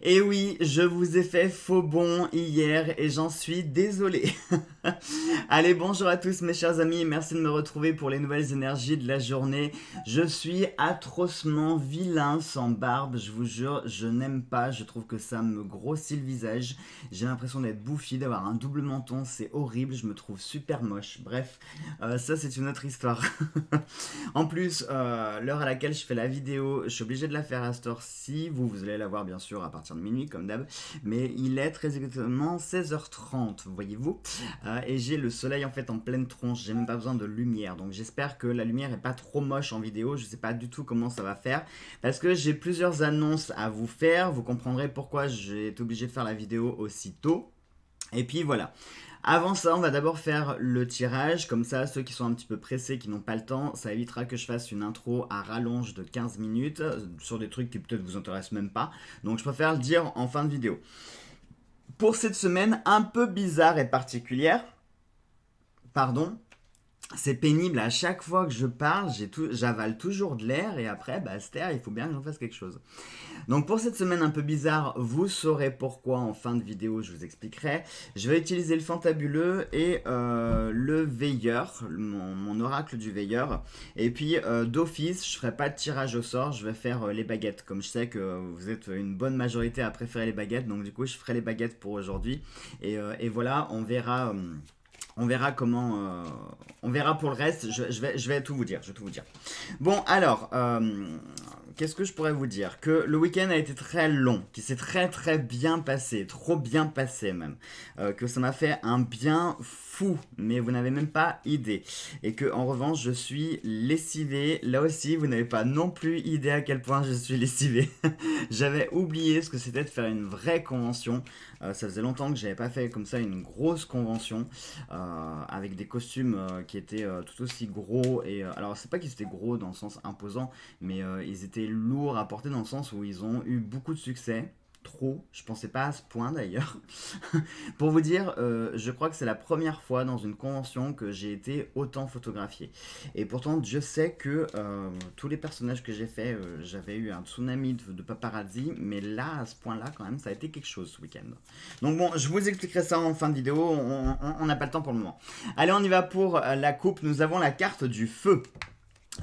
Et oui, je vous ai fait faux bond hier et j'en suis désolé. Allez, bonjour à tous mes chers amis, merci de me retrouver pour les nouvelles énergies de la journée. Je suis atrocement vilain sans barbe, je vous jure, je n'aime pas, je trouve que ça me grossit le visage. J'ai l'impression d'être bouffi, d'avoir un double menton, c'est horrible, je me trouve super moche. Bref, ça c'est une autre histoire. En plus, l'heure à laquelle je fais la vidéo, je suis obligé de la faire à cette heure-ci. Vous allez la voir bien sûr à partir de minuit, comme d'hab. Mais il est très exactement 16h30, voyez-vous. Et j'ai le soleil en fait en pleine tronche. J'ai même pas besoin de lumière. Donc j'espère que la lumière est pas trop moche en vidéo. Je sais pas du tout comment ça va faire. Parce que j'ai plusieurs annonces à vous faire. Vous comprendrez pourquoi j'ai été obligé de faire la vidéo aussitôt. Et puis voilà. Avant ça, on va d'abord faire le tirage, comme ça ceux qui sont un petit peu pressés, qui n'ont pas le temps, ça évitera que je fasse une intro à rallonge de 15 minutes sur des trucs qui peut-être vous intéressent même pas. Donc je préfère le dire en fin de vidéo. Pour cette semaine un peu bizarre et particulière, pardon, c'est pénible, à chaque fois que je parle, j'avale toujours de l'air et après, bah, cet air, il faut bien que j'en fasse quelque chose. Donc pour cette semaine un peu bizarre, vous saurez pourquoi en fin de vidéo, je vous expliquerai. Je vais utiliser le fantabuleux et le veilleur, mon oracle du veilleur. Et puis d'office, je ferai pas de tirage au sort, je vais faire les baguettes. Comme je sais que vous êtes une bonne majorité à préférer les baguettes, donc du coup je ferai les baguettes pour aujourd'hui. Et voilà, on verra. On verra comment. On verra pour le reste. Je vais tout vous dire. Je vais tout vous dire. Bon, alors, qu'est-ce que je pourrais vous dire? Que le week-end a été très long, qu'il s'est très très bien passé, trop bien passé même. Que ça m'a fait un bien fou, mais vous n'avez même pas idée. Et que en revanche, je suis lessivé. Là aussi, vous n'avez pas non plus idée à quel point je suis lessivé. J'avais oublié ce que c'était de faire une vraie convention. Ça faisait longtemps que j'avais pas fait comme ça une grosse convention avec des costumes qui étaient tout aussi gros. Et alors, c'est pas qu'ils étaient gros dans le sens imposant, mais ils étaient lourds à porter dans le sens où ils ont eu beaucoup de succès. Trop, je pensais pas à ce point d'ailleurs. Pour vous dire, je crois que c'est la première fois dans une convention que j'ai été autant photographié. Et pourtant, Dieu sait que tous les personnages que j'ai fait, j'avais eu un tsunami de paparazzi, mais là, à ce point-là, quand même, ça a été quelque chose ce week-end. Donc bon, je vous expliquerai ça en fin de vidéo, on n'a pas le temps pour le moment. Allez, on y va pour la coupe, nous avons la carte du feu.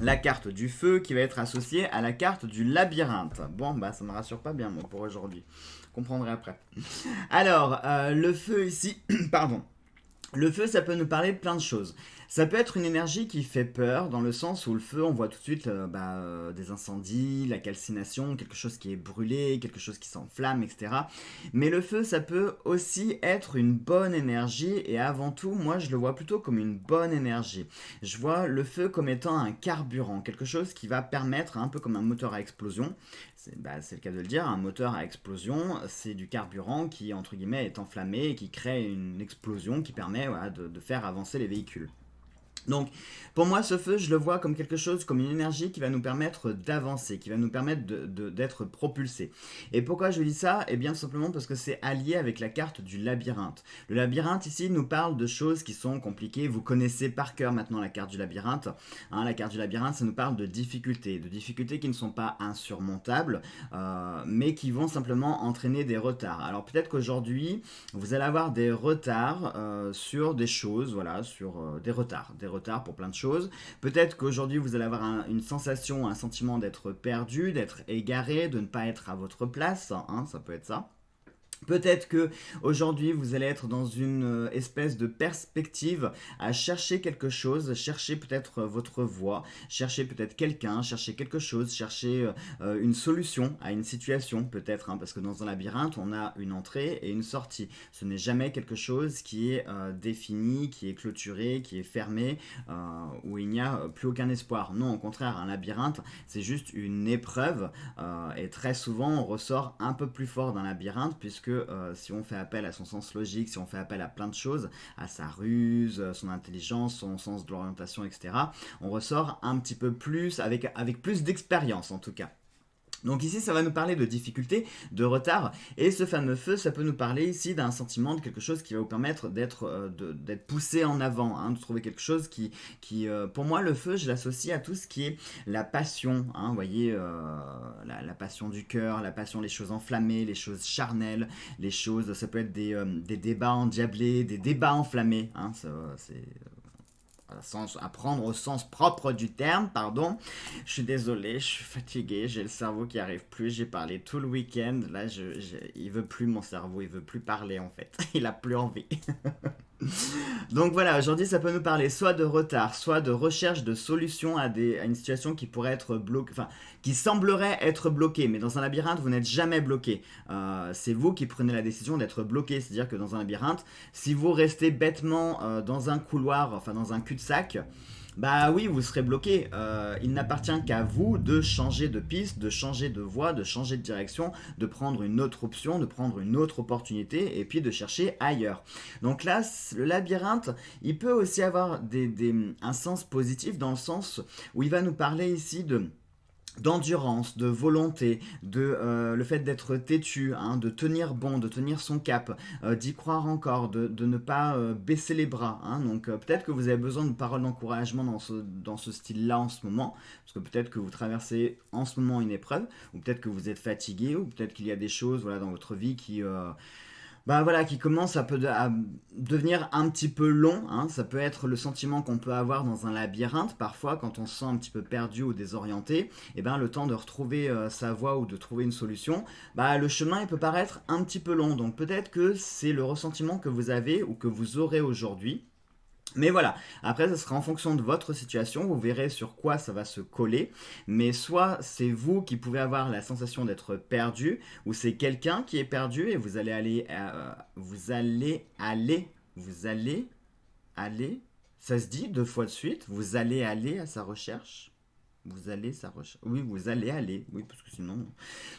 La carte du feu qui va être associée à la carte du labyrinthe. Bon, bah ça me rassure pas bien moi pour aujourd'hui. Comprendrez après. Alors, le feu ici, pardon. Le feu, ça peut nous parler de plein de choses. Ça peut être une énergie qui fait peur, dans le sens où le feu, on voit tout de suite des incendies, la calcination, quelque chose qui est brûlé, quelque chose qui s'enflamme, etc. Mais le feu, ça peut aussi être une bonne énergie, et avant tout, moi, je le vois plutôt comme une bonne énergie. Je vois le feu comme étant un carburant, quelque chose qui va permettre, un peu comme un moteur à explosion, c'est le cas de le dire, un moteur à explosion, c'est du carburant qui, entre guillemets, est enflammé et qui crée une explosion qui permet de faire avancer les véhicules. Donc, pour moi, ce feu, je le vois comme quelque chose, comme une énergie qui va nous permettre d'avancer, qui va nous permettre d'être propulsé. Et pourquoi je dis ça? Eh bien, simplement parce que c'est allié avec la carte du labyrinthe. Le labyrinthe, ici, nous parle de choses qui sont compliquées. Vous connaissez par cœur maintenant la carte du labyrinthe. Hein, la carte du labyrinthe, ça nous parle de difficultés qui ne sont pas insurmontables, mais qui vont simplement entraîner des retards. Alors, peut-être qu'aujourd'hui, vous allez avoir des retards sur des choses, voilà, sur des retards pour plein de choses. Peut-être qu'aujourd'hui vous allez avoir une sensation, un sentiment d'être perdu, d'être égaré, de ne pas être à votre place, hein, ça peut être ça. Peut-être que aujourd'hui vous allez être dans une espèce de perspective à chercher quelque chose, chercher peut-être votre voie, chercher peut-être quelqu'un, chercher quelque chose, chercher une solution à une situation peut-être, hein, parce que dans un labyrinthe on a une entrée et une sortie. Ce n'est jamais quelque chose qui est défini, qui est clôturé, qui est fermé, où il n'y a plus aucun espoir. Non, au contraire, un labyrinthe c'est juste une épreuve et très souvent on ressort un peu plus fort d'un labyrinthe puisque si on fait appel à son sens logique, si on fait appel à plein de choses, à sa ruse, son intelligence, son sens de l'orientation, etc., on ressort un petit peu plus, avec plus d'expérience en tout cas. Donc ici, ça va nous parler de difficultés, de retard, et ce fameux feu, ça peut nous parler ici d'un sentiment, de quelque chose qui va vous permettre d'être poussé en avant, hein, de trouver quelque chose pour moi, le feu, je l'associe à tout ce qui est la passion, hein, vous voyez, la passion du cœur, la passion, les choses enflammées, les choses charnelles, les choses, ça peut être des débats endiablés, des débats enflammés, hein, c'est à prendre au sens propre du terme, pardon. Je suis désolé, je suis fatigué, j'ai le cerveau qui arrive plus, j'ai parlé tout le week-end, là il veut plus mon cerveau, il veut plus parler en fait, il a plus envie. Donc voilà, aujourd'hui ça peut nous parler soit de retard, soit de recherche de solutions à une situation qui pourrait être bloquée, enfin qui semblerait être bloquée, mais dans un labyrinthe vous n'êtes jamais bloqué. C'est vous qui prenez la décision d'être bloqué, c'est-à-dire que dans un labyrinthe, si vous restez bêtement dans un couloir, enfin dans un cul-de-sac, bah oui, vous serez bloqué. Il n'appartient qu'à vous de changer de piste, de changer de voie, de changer de direction, de prendre une autre option, de prendre une autre opportunité et puis de chercher ailleurs. Donc là, le labyrinthe, il peut aussi avoir un sens positif dans le sens où il va nous parler ici d'endurance, de volonté, le fait d'être têtu, hein, de tenir bon, de tenir son cap, d'y croire encore, de ne pas baisser les bras. Hein. Donc peut-être que vous avez besoin de paroles d'encouragement dans ce style-là en ce moment, parce que peut-être que vous traversez en ce moment une épreuve, ou peut-être que vous êtes fatigué, ou peut-être qu'il y a des choses voilà, dans votre vie qui commence à devenir un petit peu long. Hein. Ça peut être le sentiment qu'on peut avoir dans un labyrinthe, parfois quand on se sent un petit peu perdu ou désorienté, et ben, le temps de retrouver sa voie ou de trouver une solution, le chemin il peut paraître un petit peu long. Donc peut-être que c'est le ressentiment que vous avez ou que vous aurez aujourd'hui. Mais voilà, après ça sera en fonction de votre situation, vous verrez sur quoi ça va se coller, mais soit c'est vous qui pouvez avoir la sensation d'être perdu, ou c'est quelqu'un qui est perdu et vous allez aller, ça se dit deux fois de suite, vous allez aller à sa recherche. Vous allez sa recherche. Oui, vous allez aller. Oui, parce que sinon.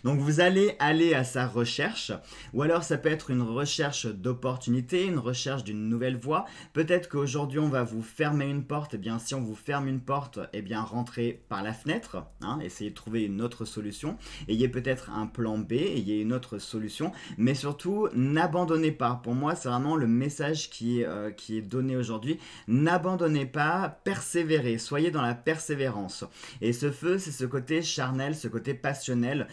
Donc vous allez aller à sa recherche. Ou alors ça peut être une recherche d'opportunité, une recherche d'une nouvelle voie. Peut-être qu'aujourd'hui on va vous fermer une porte. Eh bien, si on vous ferme une porte, eh bien rentrez par la fenêtre. Hein, essayez de trouver une autre solution. Ayez peut-être un plan B, ayez une autre solution. Mais surtout, n'abandonnez pas. Pour moi, c'est vraiment le message qui est donné aujourd'hui. N'abandonnez pas, persévérez. Soyez dans la persévérance. Et ce feu, c'est ce côté charnel, ce côté passionnel,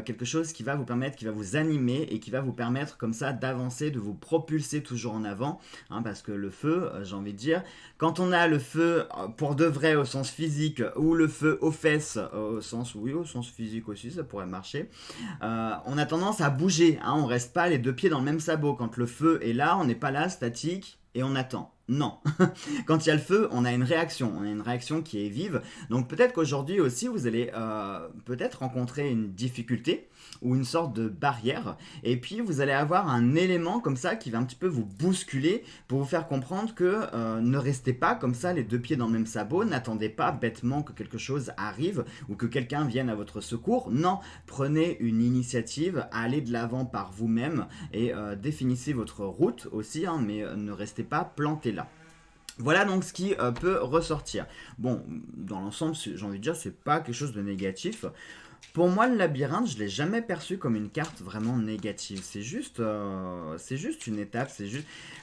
quelque chose qui va vous permettre, qui va vous animer et qui va vous permettre comme ça d'avancer, de vous propulser toujours en avant. Hein, parce que le feu, j'ai envie de dire, quand on a le feu pour de vrai au sens physique ou le feu aux fesses au sens physique aussi, ça pourrait marcher, on a tendance à bouger. Hein, on reste pas les deux pieds dans le même sabot. Quand le feu est là, on n'est pas là statique et on attend. Non. Quand il y a le feu, on a une réaction qui est vive. Donc peut-être qu'aujourd'hui aussi, vous allez peut-être rencontrer une difficulté ou une sorte de barrière. Et puis vous allez avoir un élément comme ça qui va un petit peu vous bousculer pour vous faire comprendre que ne restez pas comme ça les deux pieds dans le même sabot. N'attendez pas bêtement que quelque chose arrive ou que quelqu'un vienne à votre secours. Non, prenez une initiative, allez de l'avant par vous-même et définissez votre route aussi, hein, mais ne restez pas planté là. Voilà donc ce qui peut ressortir. Bon, dans l'ensemble, j'ai envie de dire, c'est pas quelque chose de négatif. Pour moi, le labyrinthe, je l'ai jamais perçu comme une carte vraiment négative. C'est juste une étape.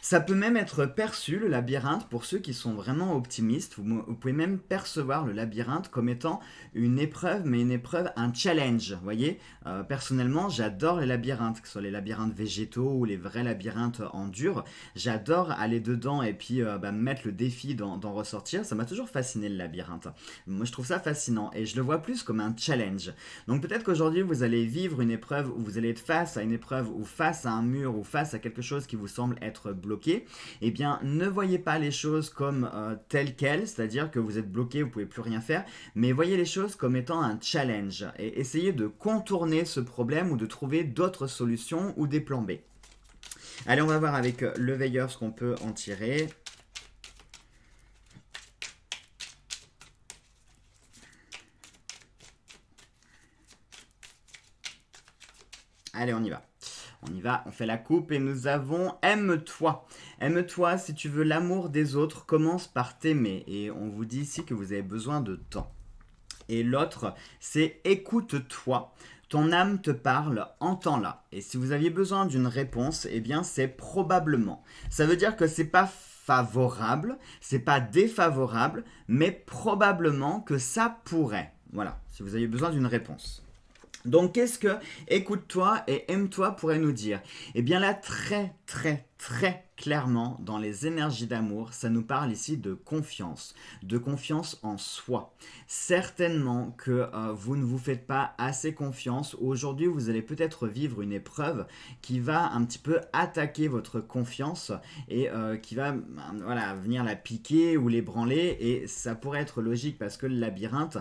Ça peut même être perçu le labyrinthe pour ceux qui sont vraiment optimistes. Vous pouvez même percevoir le labyrinthe comme étant une épreuve, mais une épreuve, un challenge. Vous voyez, personnellement, j'adore les labyrinthes, que ce soit les labyrinthes végétaux ou les vrais labyrinthes en dur. J'adore aller dedans et puis mettre le défi d'en ressortir. Ça m'a toujours fasciné le labyrinthe. Moi, je trouve ça fascinant et je le vois plus comme un challenge. Donc peut-être qu'aujourd'hui vous allez vivre une épreuve où vous allez être face à une épreuve ou face à un mur ou face à quelque chose qui vous semble être bloqué. Eh bien ne voyez pas les choses comme telles quelles, c'est-à-dire que vous êtes bloqué, vous ne pouvez plus rien faire, mais voyez les choses comme étant un challenge et essayez de contourner ce problème ou de trouver d'autres solutions ou des plans B. Allez, on va voir avec le veilleur ce qu'on peut en tirer. Allez, on y va. On fait la coupe et nous avons aime-toi. Aime-toi, si tu veux l'amour des autres, commence par t'aimer. Et on vous dit ici que vous avez besoin de temps. Et l'autre, c'est écoute-toi. Ton âme te parle, entends-la. Et si vous aviez besoin d'une réponse, eh bien c'est probablement. Ça veut dire que c'est pas favorable, c'est pas défavorable, mais probablement que ça pourrait. Voilà, si vous aviez besoin d'une réponse. Donc qu'est-ce que écoute-toi et aime-toi pourrait nous dire? Eh bien là, très clairement, dans les énergies d'amour, ça nous parle ici de confiance en soi. Certainement que vous ne vous faites pas assez confiance. Aujourd'hui, vous allez peut-être vivre une épreuve qui va un petit peu attaquer votre confiance et qui va voilà, venir la piquer ou l'ébranler. Et ça pourrait être logique parce que le labyrinthe,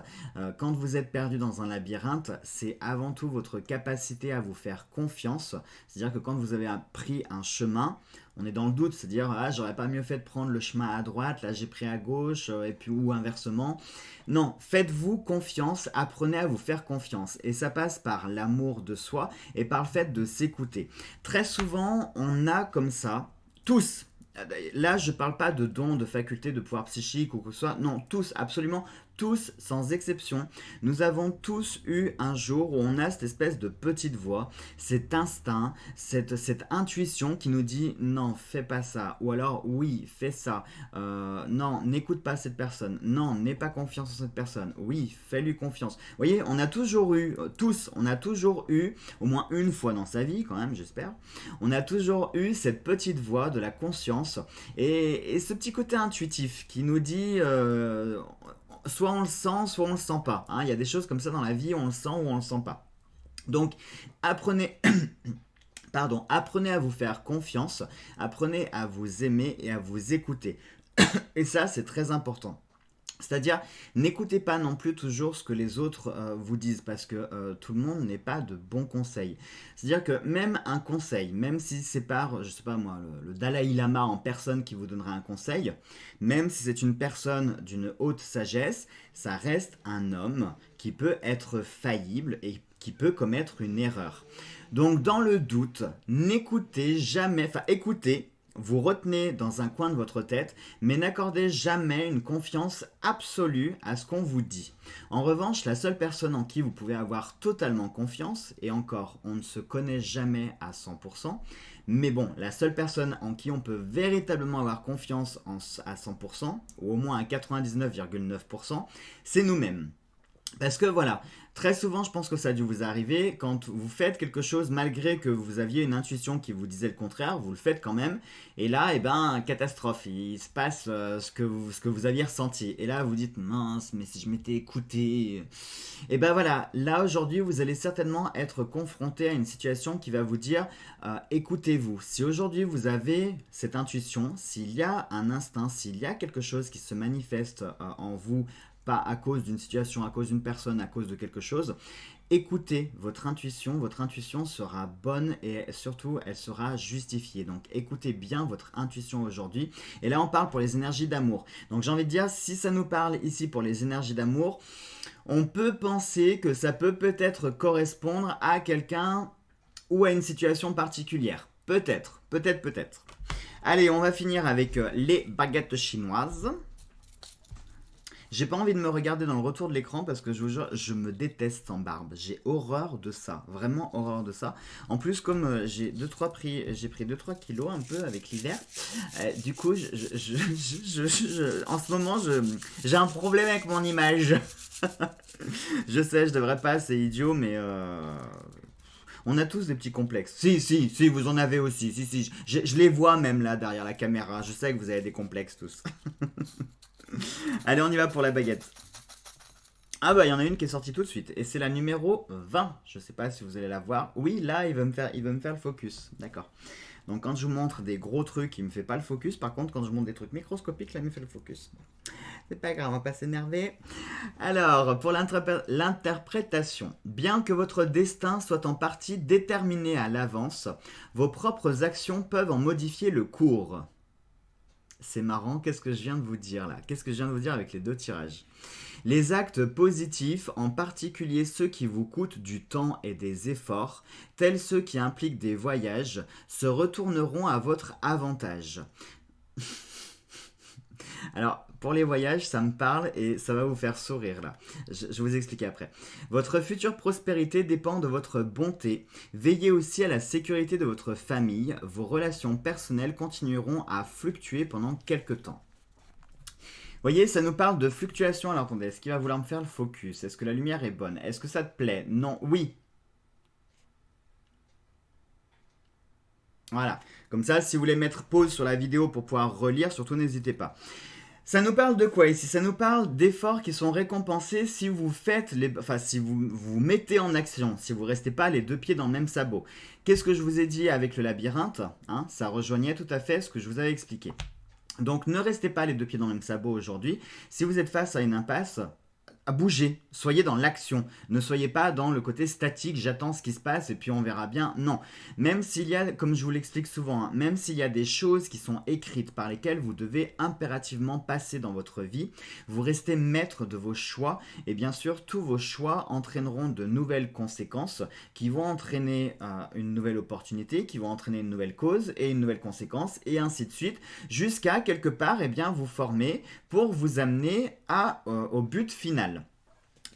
quand vous êtes perdu dans un labyrinthe, c'est avant tout votre capacité à vous faire confiance. C'est-à-dire que quand vous avez pris un chemin, on est dans le doute, c'est-à-dire ah j'aurais pas mieux fait de prendre le chemin à droite, là j'ai pris à gauche et puis ou inversement. Non, faites-vous confiance, apprenez à vous faire confiance et ça passe par l'amour de soi et par le fait de s'écouter. Très souvent, on a comme ça tous. Là, je parle pas de dons, de facultés, de pouvoirs psychiques ou quoi que ce soit. Non, tous, absolument tous, sans exception. Nous avons tous eu un jour où on a cette espèce de petite voix, cet instinct, cette intuition qui nous dit non, fais pas ça. Ou alors oui, fais ça. Non, n'écoute pas cette personne. Non, n'aie pas confiance en cette personne. Oui, fais-lui confiance. Vous voyez, on a toujours eu, tous, on a toujours eu, au moins une fois dans sa vie quand même, j'espère, on a toujours eu cette petite voix de la conscience et ce petit côté intuitif qui nous dit soit on le sent, soit on le sent pas. Hein. Il y a des choses comme ça dans la vie, on le sent ou on le sent pas. Donc apprenez apprenez à vous faire confiance, apprenez à vous aimer et à vous écouter. Et ça, c'est très important. C'est-à-dire, n'écoutez pas non plus toujours ce que les autres vous disent, parce que tout le monde n'est pas de bons conseils. C'est-à-dire que même un conseil, même si c'est par, je sais pas moi, le Dalai Lama en personne qui vous donnera un conseil, même si c'est une personne d'une haute sagesse, ça reste un homme qui peut être faillible et qui peut commettre une erreur. Donc dans le doute, n'écoutez jamais, enfin écoutez, vous retenez dans un coin de votre tête, mais n'accordez jamais une confiance absolue à ce qu'on vous dit. En revanche, la seule personne en qui vous pouvez avoir totalement confiance, et encore, on ne se connaît jamais à 100%, mais bon, la seule personne en qui on peut véritablement avoir confiance à 100%, ou au moins à 99,9%, c'est nous-mêmes. Parce que voilà, très souvent je pense que ça a dû vous arriver, quand vous faites quelque chose malgré que vous aviez une intuition qui vous disait le contraire, vous le faites quand même, et là, eh ben, catastrophe, il se passe ce que vous aviez ressenti. Et là, vous dites, mince, mais si je m'étais écouté... Et ben voilà, là aujourd'hui, vous allez certainement être confronté à une situation qui va vous dire, écoutez-vous. Si aujourd'hui vous avez cette intuition, s'il y a un instinct, s'il y a quelque chose qui se manifeste en vous, pas à cause d'une situation, à cause d'une personne, à cause de quelque chose, écoutez votre intuition sera bonne et surtout elle sera justifiée. Donc écoutez bien votre intuition aujourd'hui. Et là on parle pour les énergies d'amour. Donc j'ai envie de dire, si ça nous parle ici pour les énergies d'amour, on peut penser que ça peut peut-être correspondre à quelqu'un ou à une situation particulière. Peut-être. Allez, on va finir avec les baguettes chinoises. J'ai pas envie de me regarder dans le retour de l'écran parce que je vous jure, je me déteste en barbe. J'ai horreur de ça, vraiment horreur de ça. En plus, comme j'ai pris 2-3 kilos un peu avec l'hiver, du coup, en ce moment, j'ai un problème avec mon image. Je sais, je devrais pas, c'est idiot, mais... On a tous des petits complexes. Si, vous en avez aussi. Si, je les vois même là derrière la caméra. Je sais que vous avez des complexes tous. Allez, on y va pour la baguette. Ah bah, il y en a une qui est sortie tout de suite. Et c'est la numéro 20. Je sais pas si vous allez la voir. Oui, là, il veut me faire le focus. D'accord. Donc, quand je vous montre des gros trucs, il me fait pas le focus. Par contre, quand je vous montre des trucs microscopiques, là, il me fait le focus. C'est pas grave, on va pas s'énerver. Alors, pour l'interprétation. Bien que votre destin soit en partie déterminé à l'avance, vos propres actions peuvent en modifier le cours. C'est marrant, qu'est-ce que je viens de vous dire là? Qu'est-ce que je viens de vous dire avec les 2 tirages? Les actes positifs, en particulier ceux qui vous coûtent du temps et des efforts, tels ceux qui impliquent des voyages, se retourneront à votre avantage. Alors, pour les voyages, ça me parle et ça va vous faire sourire là. Je vais vous expliquer après. Votre future prospérité dépend de votre bonté. Veillez aussi à la sécurité de votre famille. Vos relations personnelles continueront à fluctuer pendant quelques temps. Vous voyez, ça nous parle de fluctuation. Alors attendez, est-ce qu'il va vouloir me faire le focus? Est-ce que la lumière est bonne? Est-ce que ça te plaît? Non, oui. Voilà. Comme ça, si vous voulez mettre pause sur la vidéo pour pouvoir relire, surtout n'hésitez pas. Ça nous parle de quoi ici? Ça nous parle d'efforts qui sont récompensés si vous faites enfin, si vous vous mettez en action, si vous restez pas les deux pieds dans le même sabot. Qu'est-ce que je vous ai dit avec le labyrinthe, hein? Ça rejoignait tout à fait ce que je vous avais expliqué. Donc ne restez pas les deux pieds dans le même sabot aujourd'hui. Si vous êtes face à une impasse, à bouger, soyez dans l'action, ne soyez pas dans le côté statique, j'attends ce qui se passe et puis on verra bien, non. Même s'il y a, comme je vous l'explique souvent, hein, même s'il y a des choses qui sont écrites par lesquelles vous devez impérativement passer dans votre vie, vous restez maître de vos choix et bien sûr tous vos choix entraîneront de nouvelles conséquences qui vont entraîner une nouvelle opportunité, qui vont entraîner une nouvelle cause et une nouvelle conséquence et ainsi de suite jusqu'à quelque part vous former pour vous amener au but final.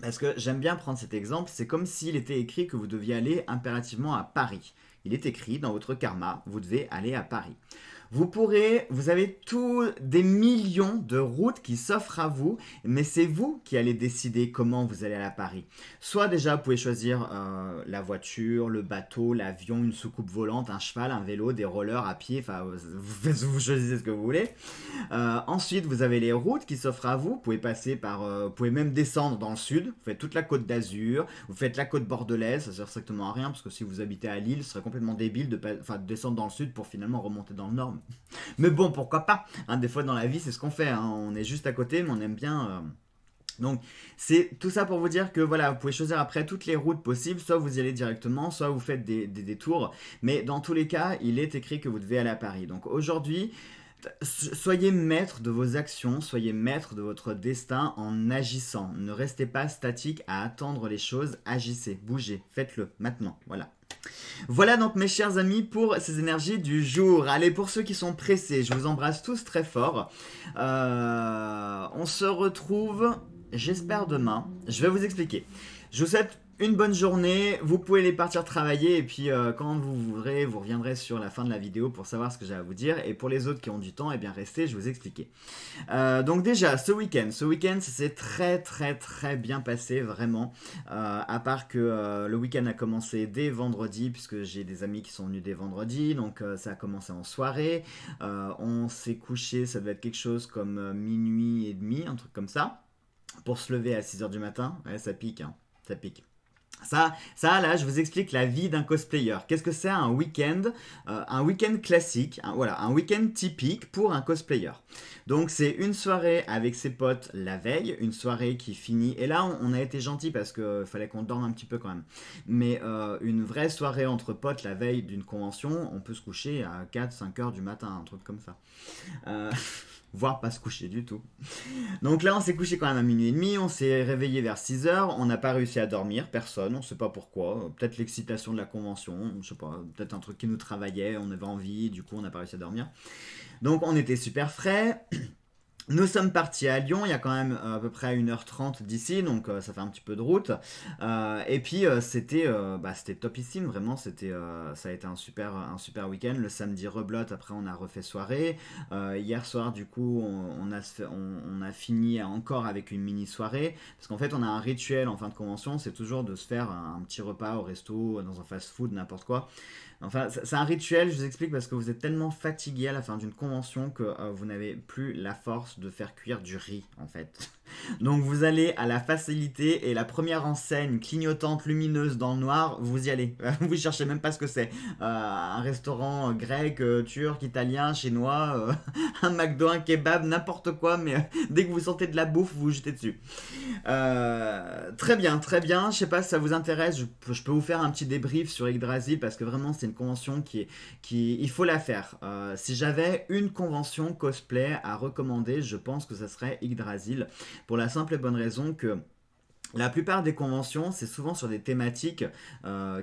Parce que j'aime bien prendre cet exemple, c'est comme s'il était écrit que vous deviez aller impérativement à Paris. Il est écrit dans votre karma, vous devez aller à Paris. Vous avez des millions de routes qui s'offrent à vous, mais c'est vous qui allez décider comment vous allez aller à Paris. Soit déjà, vous pouvez choisir la voiture, le bateau, l'avion, une soucoupe volante, un cheval, un vélo, des rollers à pied, enfin, vous choisissez ce que vous voulez. Ensuite, vous avez les routes qui s'offrent à vous. Vous pouvez passer vous pouvez même descendre dans le sud. Vous faites toute la côte d'Azur, vous faites la côte bordelaise. Ça sert strictement à rien parce que si vous habitez à Lille, ce serait complètement débile de descendre dans le sud pour finalement remonter dans le nord. Mais bon, pourquoi pas, hein, des fois dans la vie, c'est ce qu'on fait. Hein. On est juste à côté, mais on aime bien. Donc, c'est tout ça pour vous dire que voilà, vous pouvez choisir après toutes les routes possibles. Soit vous y allez directement, soit vous faites des détours. Mais dans tous les cas, il est écrit que vous devez aller à Paris. Donc aujourd'hui, soyez maître de vos actions, soyez maître de votre destin en agissant. Ne restez pas statique à attendre les choses, agissez, bougez, faites-le maintenant, voilà. Voilà donc mes chers amis pour ces énergies du jour. Allez, pour ceux qui sont pressés, je vous embrasse tous très fort. On se retrouve, j'espère demain. Je vais vous expliquer. Je vous souhaite une bonne journée, vous pouvez aller partir travailler et puis quand vous voudrez, vous reviendrez sur la fin de la vidéo pour savoir ce que j'ai à vous dire. Et pour les autres qui ont du temps, eh bien restez, je vais vous expliquer. Donc déjà, ce week-end, ça s'est très bien passé, vraiment. À part que le week-end a commencé dès vendredi, puisque j'ai des amis qui sont venus dès vendredi, donc ça a commencé en soirée. On s'est couché, ça devait être quelque chose comme minuit et demi, un truc comme ça, pour se lever à 6h du matin. Ouais, ça pique, hein, ça pique. Ça, là, je vous explique la vie d'un cosplayer. Qu'est-ce que c'est un week-end classique, voilà, un week-end typique pour un cosplayer. Donc, c'est une soirée avec ses potes la veille, une soirée qui finit. Et là, on a été gentil parce qu'il fallait qu'on dorme un petit peu quand même. Mais une vraie soirée entre potes la veille d'une convention, on peut se coucher à 4-5 heures du matin, un truc comme ça. Voire pas se coucher du tout. Donc là, on s'est couché quand même à minuit et demi, on s'est réveillé vers 6h, on n'a pas réussi à dormir, personne, on sait pas pourquoi, peut-être l'excitation de la convention, je sais pas, peut-être un truc qui nous travaillait, on avait envie, du coup on n'a pas réussi à dormir. Donc on était super frais. Nous sommes partis à Lyon, il y a quand même à peu près 1h30 d'ici, donc ça fait un petit peu de route. Et puis c'était topissime, vraiment, ça a été un super week-end. Le samedi rebelote, après on a refait soirée. Hier soir, du coup, on a fini encore avec une mini-soirée. Parce qu'en fait, on a un rituel en fin de convention, c'est toujours de se faire un petit repas au resto, dans un fast-food, n'importe quoi. Enfin, c'est un rituel, je vous explique, parce que vous êtes tellement fatigué à la fin d'une convention que vous n'avez plus la force de faire cuire du riz, en fait. Donc vous allez à la facilité et la première enseigne clignotante, lumineuse dans le noir, vous y allez. Vous cherchez même pas ce que c'est. Un restaurant grec, turc, italien, chinois, un McDo, un kebab, n'importe quoi, mais dès que vous sentez de la bouffe, vous vous jetez dessus. Très bien. Je sais pas si ça vous intéresse, je peux vous faire un petit débrief sur Yggdrasil parce que vraiment c'est une convention il faut la faire. Si j'avais une convention cosplay à recommander, je pense que ça serait Yggdrasil. Pour la simple et bonne raison que La plupart des conventions, c'est souvent sur des thématiques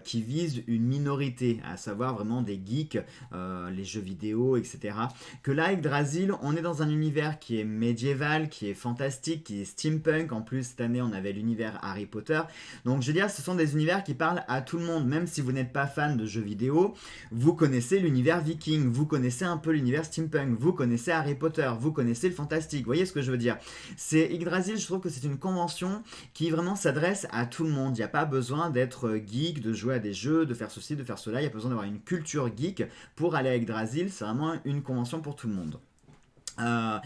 qui visent une minorité, à savoir vraiment des geeks, les jeux vidéo, etc. Que là, Yggdrasil, on est dans un univers qui est médiéval, qui est fantastique, qui est steampunk. En plus, cette année, on avait l'univers Harry Potter. Donc, je veux dire, ce sont des univers qui parlent à tout le monde. Même si vous n'êtes pas fan de jeux vidéo, vous connaissez l'univers viking, vous connaissez un peu l'univers steampunk, vous connaissez Harry Potter, vous connaissez le fantastique. Vous voyez ce que je veux dire? C'est Yggdrasil, je trouve que c'est une convention qui vraiment s'adresse à tout le monde. Il n'y a pas besoin d'être geek, de jouer à des jeux, de faire ceci, de faire cela. Il n'y a pas besoin d'avoir une culture geek pour aller à Yggdrasil. C'est vraiment une convention pour tout le monde. Euh,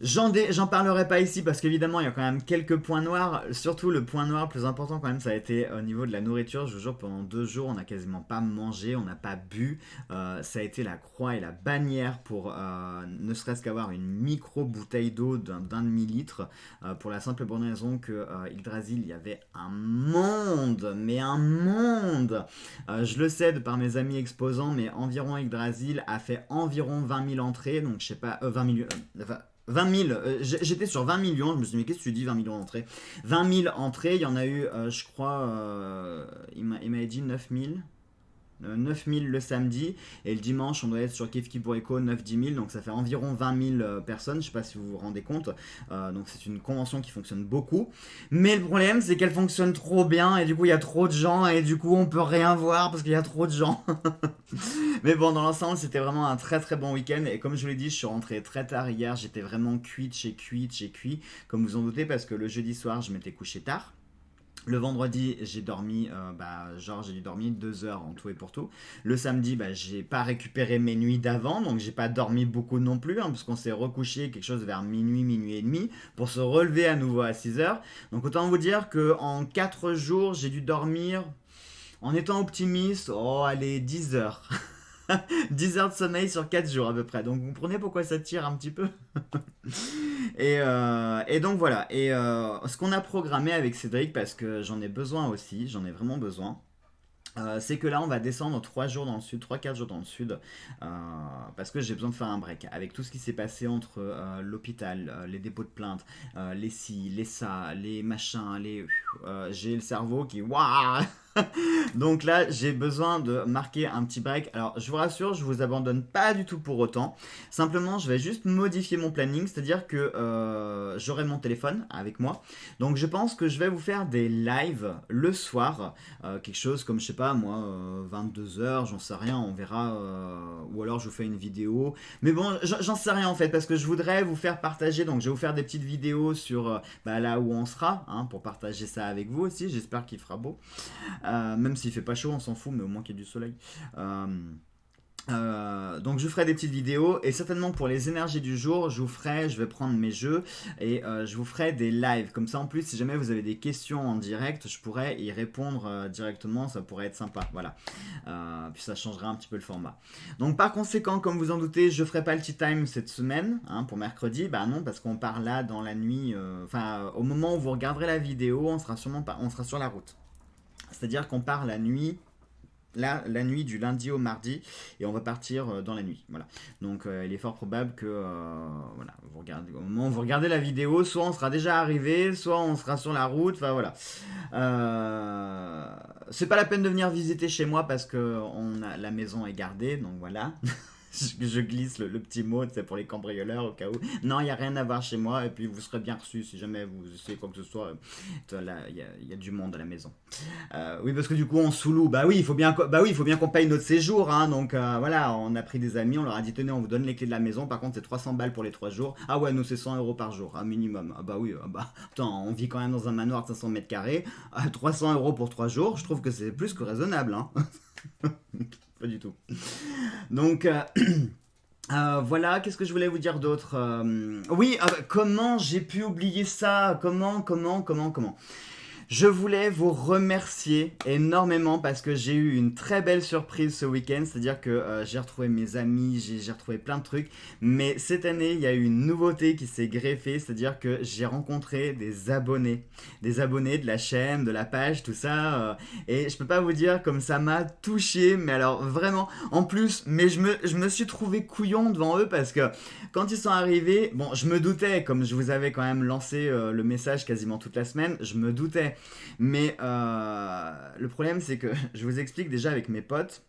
J'en parlerai pas ici parce qu'évidemment il y a quand même quelques points noirs. Surtout le point noir le plus important quand même, ça a été au niveau de la nourriture. Je vous jure, pendant 2 jours on n'a quasiment pas mangé, on n'a pas bu. Ça a été la croix et la bannière pour ne serait-ce qu'avoir une micro bouteille d'eau d'un demi-litre, pour la simple bonne raison que Yggdrasil, il y avait un monde, mais un monde. Je le sais de par mes amis exposants, mais environ Yggdrasil a fait environ 20 000 entrées, donc je sais pas, 20 000, enfin, 20 000, j'étais sur 20 millions, je me suis dit mais qu'est-ce que tu dis 20 millions d'entrées? 20 000 entrées, il y en a eu je crois, il m'avait dit 9 000. 9000 le samedi et le dimanche on doit être sur Kif Kipureko 9-10 000, donc ça fait environ 20 000 personnes, je sais pas si vous vous rendez compte. Donc c'est une convention qui fonctionne beaucoup, mais le problème c'est qu'elle fonctionne trop bien et du coup il y a trop de gens et du coup on peut rien voir parce qu'il y a trop de gens. Mais bon, dans l'ensemble c'était vraiment un très très bon week-end et comme je vous l'ai dit, je suis rentré très tard hier, j'étais vraiment cuit comme vous en doutez, parce que le jeudi soir je m'étais couché tard. Le vendredi, j'ai dormi, j'ai dormi 2 heures en tout et pour tout. Le samedi, j'ai pas récupéré mes nuits d'avant, donc j'ai pas dormi beaucoup non plus, parce qu'on s'est recouché quelque chose vers minuit, minuit et demi, pour se relever à nouveau à 6 heures. Donc autant vous dire qu'en 4 jours, j'ai dû dormir, en étant optimiste, allez, 10 heures. 10 heures de sommeil sur 4 jours à peu près. Donc vous comprenez pourquoi ça tire un petit peu. Et donc voilà. Et ce qu'on a programmé avec Cédric, parce que j'en ai besoin aussi, j'en ai vraiment besoin. C'est que là on va descendre 3 jours dans le sud, 3-4 jours dans le sud, euh, parce que j'ai besoin de faire un break avec tout ce qui s'est passé entre l'hôpital, les dépôts de plainte, les ci, les ça, les machins, j'ai le cerveau qui waouh. Donc là, j'ai besoin de marquer un petit break. Alors, je vous rassure, je vous abandonne pas du tout pour autant. Simplement, je vais juste modifier mon planning, c'est-à-dire que j'aurai mon téléphone avec moi. Donc, je pense que je vais vous faire des lives le soir, quelque chose comme, je sais pas, moi, 22 heures, j'en sais rien, on verra. Ou alors, je vous fais une vidéo. Mais bon, j'en sais rien en fait, parce que je voudrais vous faire partager. Donc, je vais vous faire des petites vidéos sur là où on sera, pour partager ça avec vous aussi. J'espère qu'il fera beau. Même s'il fait pas chaud, on s'en fout, mais au moins qu'il y ait du soleil. Donc je vous ferai des petites vidéos et certainement pour les énergies du jour, je vais prendre mes jeux et je vous ferai des lives. Comme ça en plus, si jamais vous avez des questions en direct, je pourrais y répondre directement, ça pourrait être sympa. Voilà. Puis ça changera un petit peu le format. Donc par conséquent, comme vous en doutez, je ferai pas le tea time cette semaine, pour mercredi. Bah non, parce qu'on part là dans la nuit. Au moment où vous regarderez la vidéo, on sera sur la route. C'est-à-dire qu'on part la nuit du lundi au mardi et on va partir dans la nuit. Voilà. Donc il est fort probable que au moment où vous regardez la vidéo, soit on sera déjà arrivé, soit on sera sur la route. Enfin voilà. C'est pas la peine de venir visiter chez moi parce que la maison est gardée. Donc voilà. Je glisse le petit mot, c'est pour les cambrioleurs au cas où. Non, il n'y a rien à voir chez moi et puis vous serez bien reçus si jamais vous essayez quoi que ce soit. Il y a du monde à la maison. Oui, parce que du coup on sous-loue. Bah oui, il faut bien qu'on paye notre séjour. Donc voilà, on a pris des amis, on leur a dit tenez, on vous donne les clés de la maison. Par contre, c'est 300 balles pour les 3 jours. Ah ouais, nous c'est 100 euros par jour, un minimum. Ah bah oui, attends, on vit quand même dans un manoir de 500 mètres carrés. 300 euros pour 3 jours, je trouve que c'est plus que raisonnable. Pas du tout. Donc voilà, qu'est-ce que je voulais vous dire d'autre? Oui, comment j'ai pu oublier ça? Comment Je voulais vous remercier énormément parce que j'ai eu une très belle surprise ce week-end, c'est-à-dire que j'ai retrouvé mes amis, j'ai retrouvé plein de trucs, mais cette année il y a eu une nouveauté qui s'est greffée, c'est-à-dire que j'ai rencontré des abonnés de la chaîne, de la page, tout ça, et je peux pas vous dire comme ça m'a touché, mais alors vraiment, en plus, mais je me suis trouvé couillon devant eux parce que quand ils sont arrivés, bon, je me doutais, comme je vous avais quand même lancé le message quasiment toute la semaine, je me doutais. Mais le problème, c'est que je vous explique déjà avec mes potes.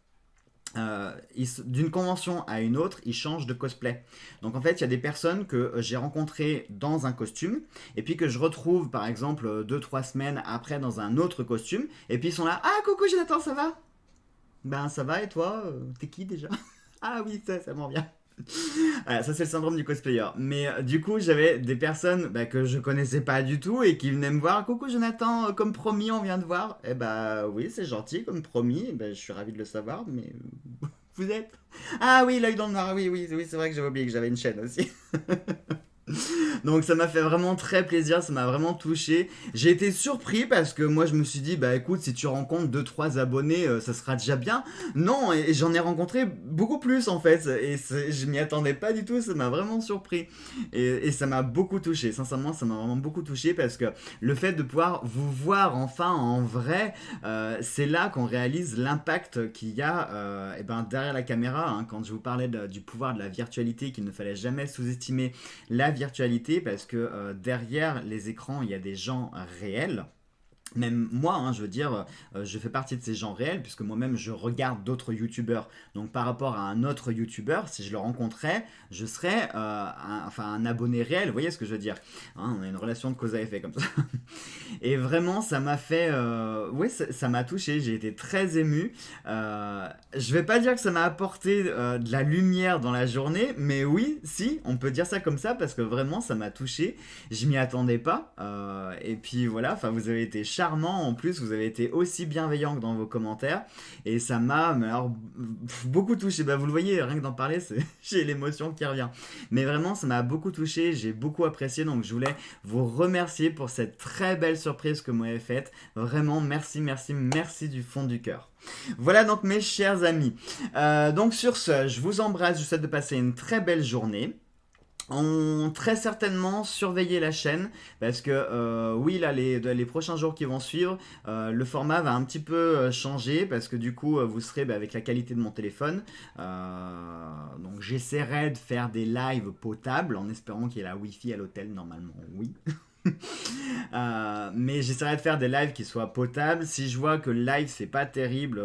D'une convention à une autre, ils changent de cosplay. Donc en fait, il y a des personnes que j'ai rencontrées dans un costume, et puis que je retrouve par exemple 2-3 semaines après dans un autre costume, et puis ils sont là, ah coucou Jonathan, ça va? Ben ça va et toi? T'es qui déjà? Ah oui, ça m'en vient. Voilà, ça c'est le syndrome du cosplayer. Mais du coup, j'avais des personnes que je connaissais pas du tout et qui venaient me voir. Coucou Jonathan, comme promis, on vient de voir. Eh bah oui, c'est gentil, comme promis. Eh ben, je suis ravi de le savoir, mais vous êtes. Ah oui, l'œil dans le noir. Oui, oui, oui, c'est vrai que j'avais oublié que j'avais une chaîne aussi. Donc ça m'a fait vraiment très plaisir, ça m'a vraiment touché. J'ai été surpris parce que moi je me suis dit, bah écoute, si tu rencontres deux trois abonnés, ça sera déjà bien. Non, et j'en ai rencontré beaucoup plus en fait. Et je m'y attendais pas du tout, ça m'a vraiment surpris. Et ça m'a beaucoup touché, sincèrement, ça m'a vraiment beaucoup touché parce que le fait de pouvoir vous voir enfin en vrai, c'est là qu'on réalise l'impact qu'il y a et ben, derrière la caméra. Hein, quand je vous parlais du pouvoir de la virtualité, qu'il ne fallait jamais sous-estimer la virtualité parce que derrière les écrans, il y a des gens réels. Même moi, hein, je veux dire, je fais partie de ces gens réels, puisque moi-même je regarde d'autres youtubeurs. Donc par rapport à un autre youtubeur, si je le rencontrais, je serais un abonné réel, vous voyez ce que je veux dire, hein, on a une relation de cause à effet comme ça. Et vraiment, ça m'a fait... oui, ça m'a touché, j'ai été très ému. Je vais pas dire que ça m'a apporté de la lumière dans la journée, mais oui, si, on peut dire ça comme ça, parce que vraiment, ça m'a touché. Je m'y attendais pas. Et puis voilà, enfin, vous avez été charmant en plus, vous avez été aussi bienveillant que dans vos commentaires. Et ça m'a beaucoup touché. Bah, vous le voyez, rien que d'en parler, j'ai l'émotion qui revient. Mais vraiment, ça m'a beaucoup touché, j'ai beaucoup apprécié. Donc je voulais vous remercier pour cette très belle surprise que vous m'avez faite. Vraiment, merci, merci, merci du fond du cœur. Voilà donc mes chers amis. Donc sur ce, je vous embrasse, je vous souhaite de passer une très belle journée. On très certainement surveiller la chaîne parce que oui là les prochains jours qui vont suivre le format va un petit peu changer parce que du coup vous serez avec la qualité de mon téléphone donc j'essaierai de faire des lives potables en espérant qu'il y ait la wifi à l'hôtel normalement oui. Mais j'essaierai de faire des lives qui soient potables. Si je vois que le live c'est pas terrible,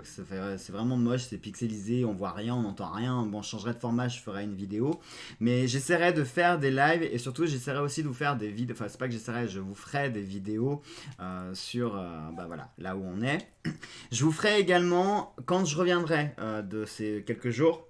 c'est vraiment moche, c'est pixelisé, on voit rien, on n'entend rien, bon je changerai de format, je ferai une vidéo. Mais j'essaierai de faire des lives et surtout j'essaierai aussi de vous faire des vidéos, enfin c'est pas que j'essaierai, je vous ferai des vidéos sur voilà, là où on est. Je vous ferai également, quand je reviendrai de ces quelques jours,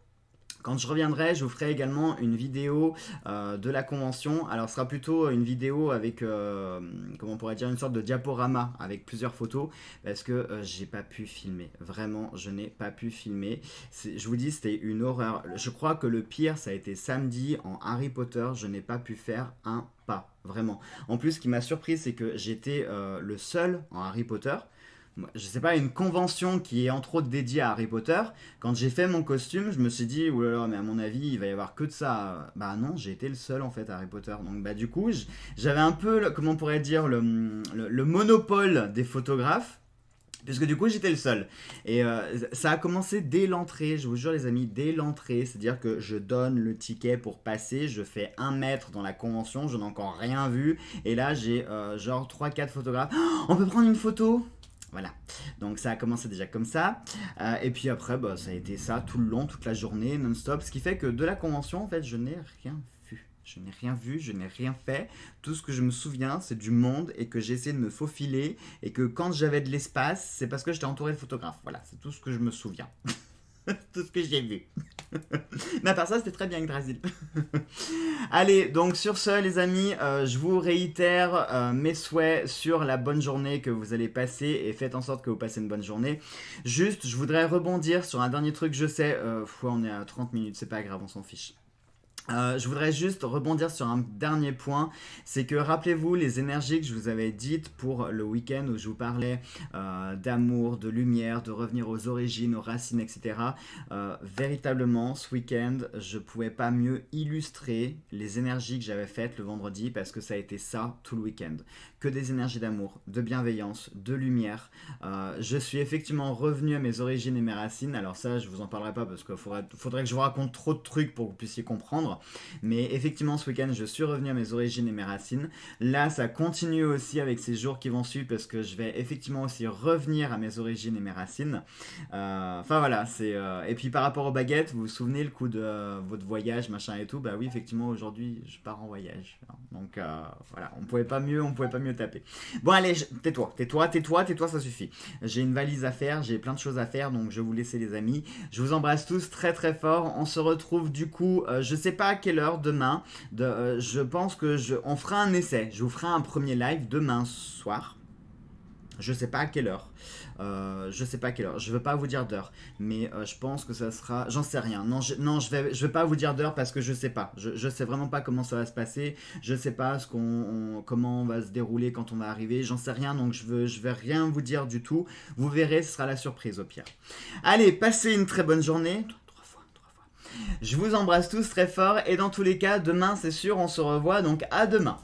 quand je reviendrai, je vous ferai également une vidéo de la convention. Alors, ce sera plutôt une vidéo avec, comment on pourrait dire, une sorte de diaporama avec plusieurs photos parce que j'ai pas pu filmer. Vraiment, je n'ai pas pu filmer. Je vous dis, c'était une horreur. Je crois que le pire, ça a été samedi en Harry Potter. Je n'ai pas pu faire un pas, vraiment. En plus, ce qui m'a surpris, c'est que j'étais le seul en Harry Potter. Je sais pas, une convention qui est entre autres dédiée à Harry Potter. Quand j'ai fait mon costume, je me suis dit, oulala, mais à mon avis, il va y avoir que de ça. Bah non, j'ai été le seul en fait à Harry Potter. Donc bah du coup, j'avais un peu, comment on pourrait dire, le monopole des photographes. Puisque du coup j'étais le seul. Et ça a commencé dès l'entrée, je vous jure les amis, dès l'entrée. C'est-à-dire que je donne le ticket pour passer, je fais 1 mètre dans la convention, je n'ai encore rien vu. Et là j'ai genre 3-4 photographes. Oh, on peut prendre une photo? Voilà, donc ça a commencé déjà comme ça, et puis après ça a été ça tout le long, toute la journée, non-stop, ce qui fait que de la convention, en fait, je n'ai rien vu. Je n'ai rien vu, je n'ai rien fait. Tout ce que je me souviens, c'est du monde et que j'ai essayé de me faufiler et que quand j'avais de l'espace, c'est parce que j'étais entouré de photographes. Voilà, c'est tout ce que je me souviens. Tout ce que j'ai vu. Mais à part ça, c'était très bien Yggdrasil. Allez, donc sur ce, les amis, je vous réitère mes souhaits sur la bonne journée que vous allez passer et faites en sorte que vous passez une bonne journée. Juste, je voudrais rebondir sur un dernier truc. Je sais, on est à 30 minutes, c'est pas grave, on s'en fiche. Je voudrais juste rebondir sur un dernier point, c'est que rappelez-vous les énergies que je vous avais dites pour le week-end où je vous parlais d'amour, de lumière, de revenir aux origines, aux racines, etc. Véritablement, ce week-end, je pouvais pas mieux illustrer les énergies que j'avais faites le vendredi parce que ça a été ça tout le week-end. Que des énergies d'amour, de bienveillance, de lumière. Je suis effectivement revenu à mes origines et mes racines. Alors ça, je vous en parlerai pas parce qu'il faudrait que je vous raconte trop de trucs pour que vous puissiez comprendre. Mais effectivement, ce week-end, je suis revenu à mes origines et mes racines. Là, ça continue aussi avec ces jours qui vont suivre parce que je vais effectivement aussi revenir à mes origines et mes racines. Enfin voilà, c'est... Et puis par rapport aux baguettes, vous vous souvenez le coup de votre voyage, machin et tout. Bah oui, effectivement, aujourd'hui, je pars en voyage. Donc voilà, on pouvait pas mieux taper. Bon allez, tais-toi, ça suffit. J'ai une valise à faire, j'ai plein de choses à faire, donc je vais vous laisser les amis. Je vous embrasse tous très très fort. On se retrouve du coup, je sais pas à quelle heure demain. Je pense que on fera un essai. Je vous ferai un premier live demain soir. Je sais pas à quelle heure. Je sais pas à quelle heure. Je veux pas vous dire d'heure, mais je pense que ça sera. J'en sais rien. Non, je vais pas vous dire d'heure parce que je sais pas. Je sais vraiment pas comment ça va se passer. Je sais pas comment on va se dérouler quand on va arriver. J'en sais rien, donc je vais rien vous dire du tout. Vous verrez, ce sera la surprise au pire. Allez, passez une très bonne journée. Trois fois. Je vous embrasse tous très fort et dans tous les cas, demain c'est sûr, on se revoit. Donc à demain.